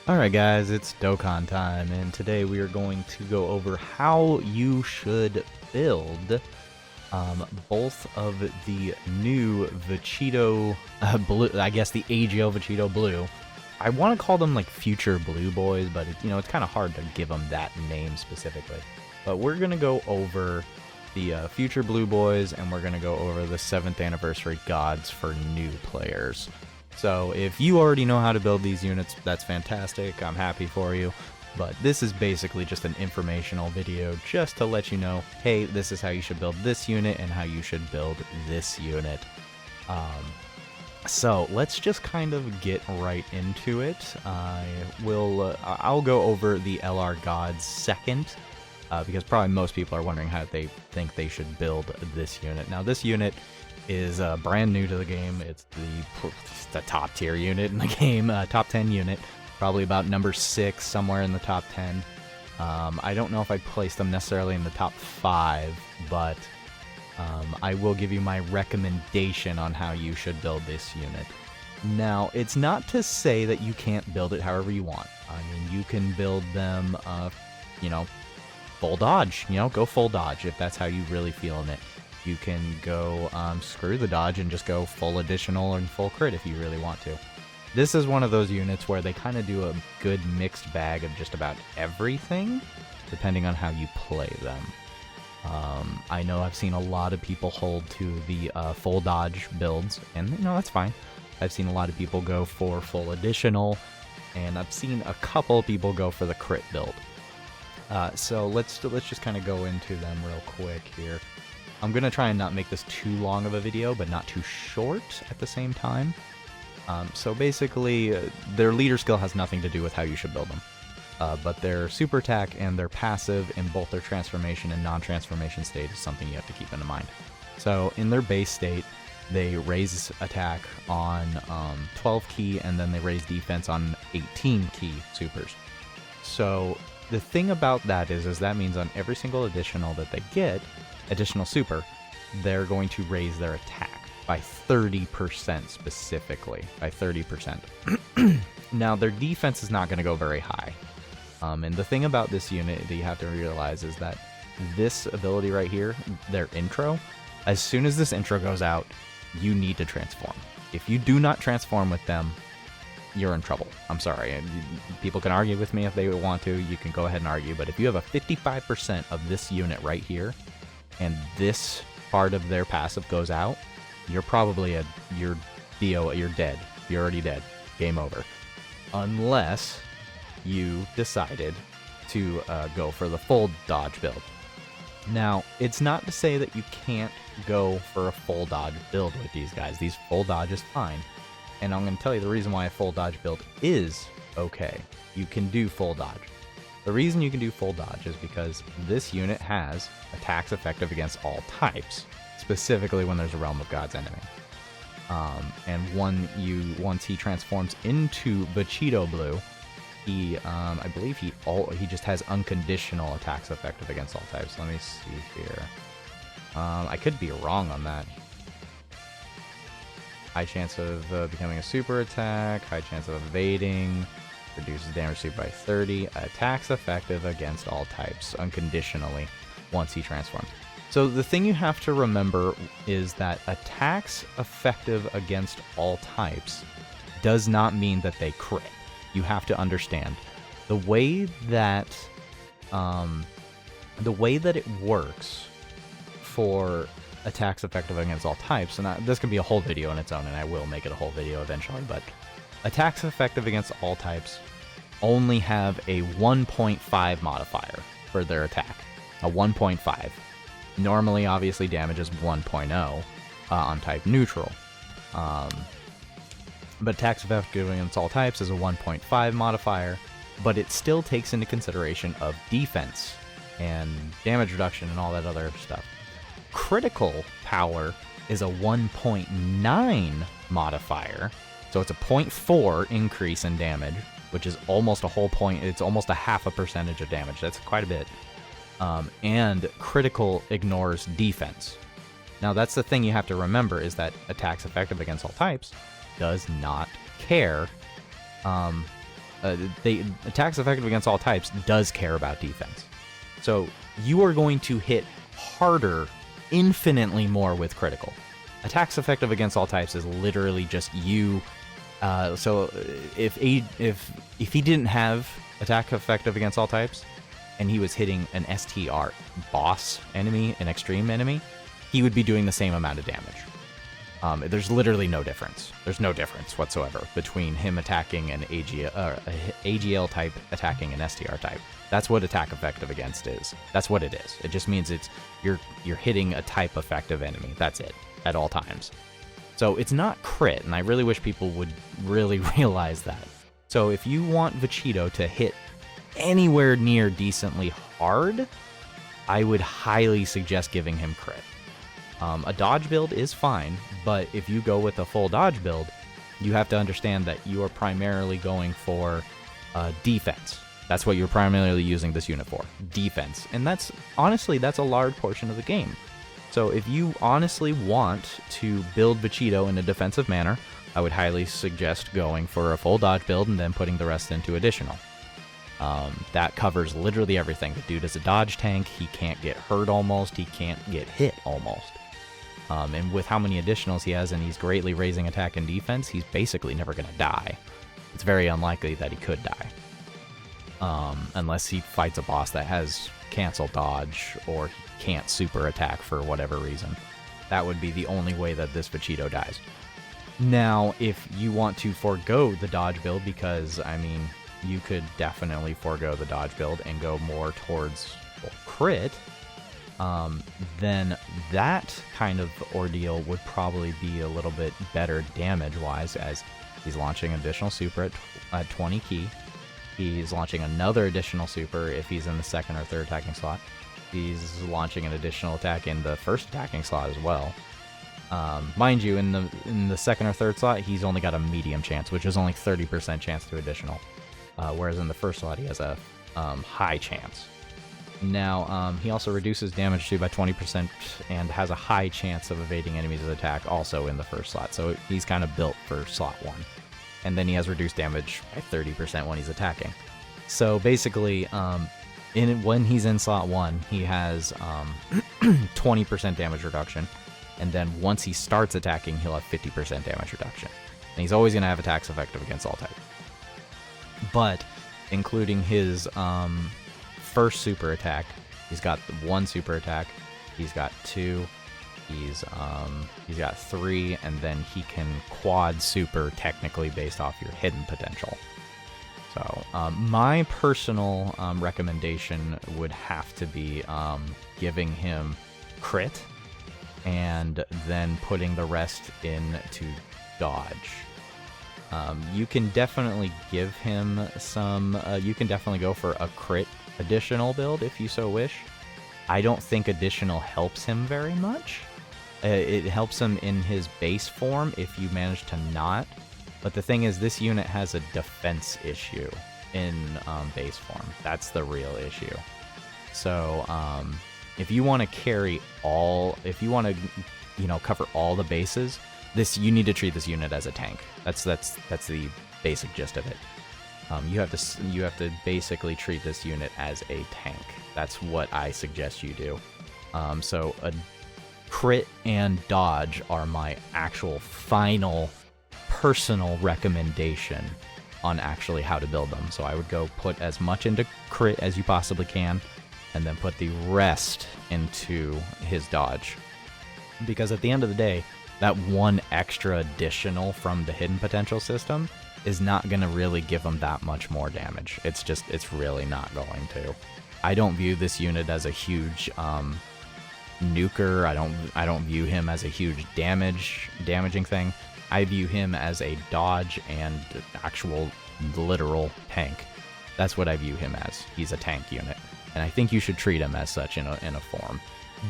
Alright guys, it's Dokkan time, and today we are going to go over how you should build both of the new Vegito blue, I guess the AGL Vegito blue. I want to call them like future blue boys, but it's kind of hard to give them that name specifically. But we're going to go over the future blue boys, and we're going to go over the 7th anniversary gods for new players. So if you already know how to build these units, that's fantastic. I'm happy for you. But this is basically just an informational video just to let you know, hey, this is how you should build this unit and how you should build this unit. So let's just kind of get right into it. I'll go over the LR gods second, because probably most people are wondering how they think they should build this unit. Now this unit is brand new to the game. It's the top tier unit in the game, top 10 unit, probably about number 6, somewhere in the top 10. I don't know if I'd place them necessarily in the top 5, but I will give you my recommendation on how you should build this unit. Now, it's not to say that you can't build it however you want. I mean, you can build them, full dodge, go full dodge if that's how you really feel in it. You can go screw the dodge and just go full additional and full crit if you really want to. This is one of those units where they kind of do a good mixed bag of just about everything, depending on how you play them. I know I've seen a lot of people hold to the full dodge builds, and that's fine. I've seen a lot of people go for full additional, and I've seen a couple people go for the crit build. So let's just kind of go into them real quick here. I'm going to try and not make this too long of a video, but not too short at the same time. So basically, their leader skill has nothing to do with how you should build them. But their super attack and their passive in both their transformation and non-transformation state is something you have to keep in mind. So in their base state, they raise attack on 12 key, and then they raise defense on 18 key supers. So the thing about that is that means on every single additional that they get, additional super, they're going to raise their attack by 30% specifically, by 30%. Now, their defense is not going to go very high. And the thing about this unit that you have to realize is that this ability right here, their intro, as soon as this intro goes out, you need to transform. If you do not transform with them, you're in trouble. I'm sorry. And people can argue with me if they want to. You can go ahead and argue. But if you have a 55% of this unit right here, and this part of their passive goes out, you're probably you're dead. You're already dead. Game over. Unless you decided to go for the full dodge build. Now, it's not to say that you can't go for a full dodge build with these guys. These full dodge is fine. And I'm going to tell you the reason why a full dodge build is okay. You can do full dodge. The reason you can do full dodge is because this unit has attacks effective against all types, specifically when there's a Realm of Gods enemy. And once he transforms into Vegito Blue, I believe he just has unconditional attacks effective against all types. Let me see here. I could be wrong on that. High chance of becoming a super attack, high chance of evading, reduces damage received by 30, attacks effective against all types unconditionally once he transforms. So the thing you have to remember is that attacks effective against all types does not mean that they crit. You have to understand the way that it works for attacks effective against all types, and this could be a whole video on its own, and I will make it a whole video eventually, but attacks effective against all types only have a 1.5 modifier for their attack. A 1.5. Normally, obviously, damage is 1.0 on type neutral. But attacks effective against all types is a 1.5 modifier, but it still takes into consideration of defense and damage reduction and all that other stuff. Critical power is a 1.9 modifier, so it's a 0.4 increase in damage, which is almost a whole point. It's almost a half a percentage of damage. That's quite a bit. And critical ignores defense. Now, that's the thing you have to remember, is that attacks effective against all types does not care attacks effective against all types does care about defense. So you are going to hit harder, infinitely more with critical. Attacks effective against all types is literally just you. So if he didn't have attack effective against all types, and he was hitting an STR boss enemy, an extreme enemy, he would be doing the same amount of damage. There's literally no difference. There's no difference whatsoever between him attacking an AGL type attacking an STR type. That's what attack effective against is. That's what it is. It just means you're hitting a type effective enemy. That's it, at all times. So it's not crit, and I really wish people would really realize that. So if you want Vegito to hit anywhere near decently hard, I would highly suggest giving him crit. A dodge build is fine, but if you go with a full dodge build, you have to understand that you are primarily going for defense. That's what you're primarily using this unit for, defense. And that's, honestly, that's a large portion of the game. So if you honestly want to build Vegito in a defensive manner, I would highly suggest going for a full dodge build and then putting the rest into additional. That covers literally everything. The dude is a dodge tank, he can't get hurt almost, he can't get hit almost. And with how many additionals he has, and he's greatly raising attack and defense, he's basically never going to die. It's very unlikely that he could die. Unless he fights a boss that has cancel dodge, or he can't super attack for whatever reason. That would be the only way that this Vegito dies. Now, if you want to forego the dodge build, because, I mean, you could definitely forego the dodge build and go more towards crit, then that kind of ordeal would probably be a little bit better damage-wise, as he's launching additional super at 20 key. He's launching another additional super if he's in the second or third attacking slot. He's launching an additional attack in the first attacking slot as well. Mind you, in the second or third slot, he's only got a medium chance, which is only 30% chance to additional. Whereas in the first slot, he has a high chance. Now, he also reduces damage to by 20% and has a high chance of evading enemies' attack also in the first slot. So he's kind of built for slot 1. And then he has reduced damage by 30% when he's attacking. So basically, when he's in slot 1, he has 20% damage reduction. And then once he starts attacking, he'll have 50% damage reduction. And he's always going to have attacks effective against all types. But including his first super attack, he's got 1 super attack, he's got 2, he's got 3, and then he can quad super technically based off your hidden potential. So my personal recommendation would have to be giving him crit and then putting the rest into dodge. You can definitely give him some, you can definitely go for a crit additional build if you so wish. I don't think additional helps him very much. It helps him in his base form if you manage to not. But the thing is, this unit has a defense issue in base form. That's the real issue. So if you want to carry all, if you want to, cover all the bases, you need to treat this unit as a tank. That's the basic gist of it. You have to basically treat this unit as a tank. That's what I suggest you do. So a crit and dodge are my actual final personal recommendation on actually how to build them. So I would go put as much into crit as you possibly can, and then put the rest into his dodge. Because at the end of the day, that 1 extra additional from the hidden potential system is not going to really give him that much more damage. It's really not going to. I don't view this unit as a huge nuker. I don't view him as a huge damaging thing. I view him as a dodge and actual literal tank. That's what I view him as. He's a tank unit, and I think you should treat him as such in a form.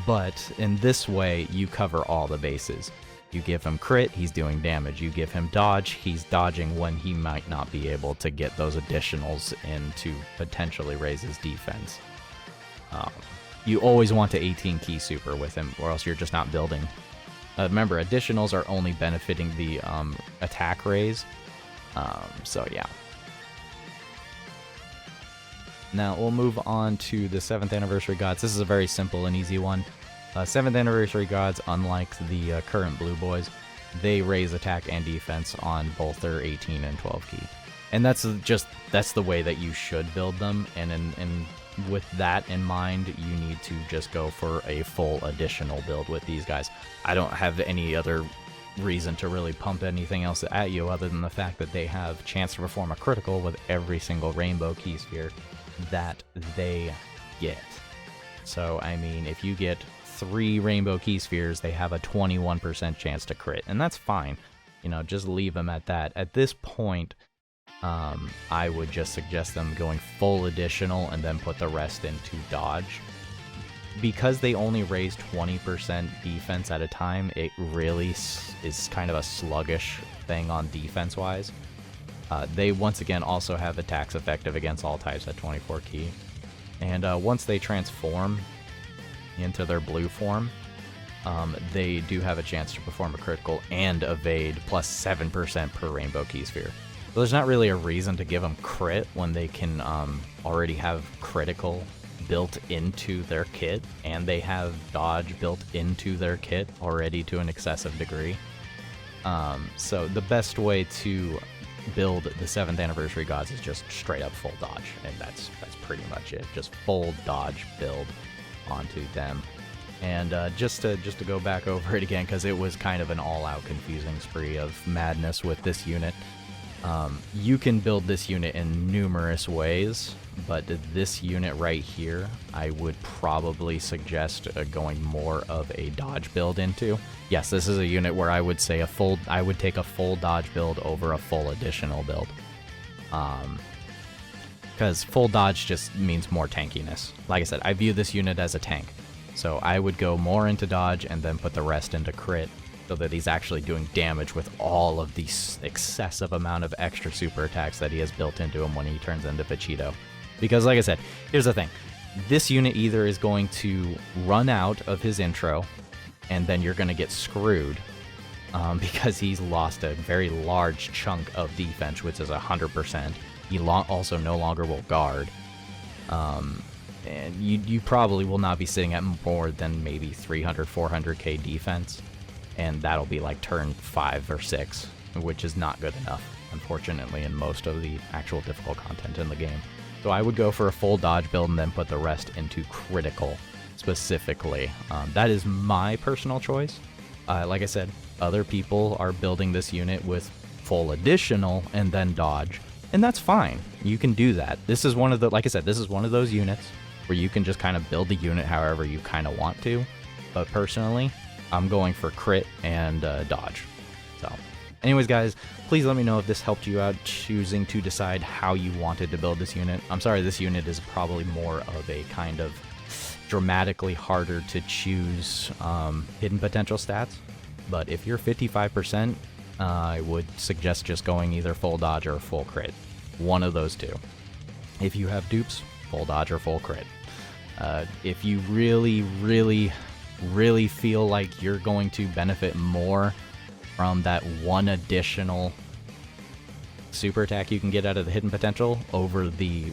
But in this way, you cover all the bases. You give him crit, he's doing damage. You give him dodge, he's dodging when he might not be able to get those additionals in to potentially raise his defense. You always want to 18 key super with him, or else you're just not building. Remember, additionals are only benefiting the attack raise. So yeah. Now we'll move on to the 7th Anniversary Gods. This is a very simple and easy one. 7th Anniversary Gods, unlike the current Blue Boys, they raise attack and defense on both their 18 and 12 key. And that's the way that you should build them, and with that in mind, you need to just go for a full additional build with these guys. I don't have any other reason to really pump anything else at you other than the fact that they have chance to perform a critical with every single rainbow key sphere that they get. So, I mean, if you get 3 rainbow key spheres, they have a 21% chance to crit, and that's fine. You know, just leave them at that. At this point, I would just suggest them going full additional and then put the rest into dodge. Because they only raise 20% defense at a time, it really is kind of a sluggish thing on defense-wise. They, once again, also have attacks effective against all types at 24 key. And once they transform into their blue form, they do have a chance to perform a critical and evade plus 7% per rainbow key sphere. So there's not really a reason to give them crit when they can already have critical built into their kit, and they have dodge built into their kit already to an excessive degree. So the best way to build the 7th Anniversary Gods is just straight up full dodge, and that's pretty much it. Just full dodge build onto them. And just to go back over it again, because it was kind of an all-out confusing spree of madness with this unit. You can build this unit in numerous ways, but this unit right here, I would probably suggest going more of a dodge build into. Yes, this is a unit where I would say I would take a full dodge build over a full additional build. Because full dodge just means more tankiness. Like I said, I view this unit as a tank. So I would go more into dodge and then put the rest into crit, so that he's actually doing damage with all of the excessive amount of extra super attacks that he has built into him when he turns into Vegito. Because like I said, here's the thing. This unit either is going to run out of his intro, and then you're going to get screwed, because he's lost a very large chunk of defense, which is 100%. He also no longer will guard. And you probably will not be sitting at more than maybe 300, 400k defense. And that'll be like turn 5 or 6, which is not good enough, unfortunately, in most of the actual difficult content in the game. So I would go for a full dodge build and then put the rest into critical, specifically. That is my personal choice. Like I said, other people are building this unit with full additional and then dodge, and that's fine. You can do that. This is one of the, like I said, this is one of those units where you can just kind of build the unit however you kind of want to. But personally, I'm going for crit and dodge. So, anyways, guys, please let me know if this helped you out choosing to decide how you wanted to build this unit. I'm sorry, this unit is probably more of a kind of dramatically harder to choose hidden potential stats. But if you're 55%, I would suggest just going either full dodge or full crit. One of those two. If you have dupes, full dodge or full crit. If you really feel like you're going to benefit more from that one additional super attack you can get out of the hidden potential over the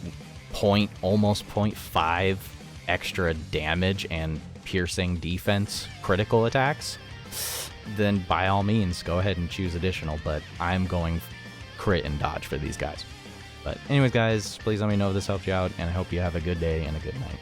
almost 0.5 extra damage and piercing defense critical attacks, then by all means go ahead and choose additional, but I'm going crit and dodge for these guys. But anyways, guys, please let me know if this helped you out, and I hope you have a good day and a good night.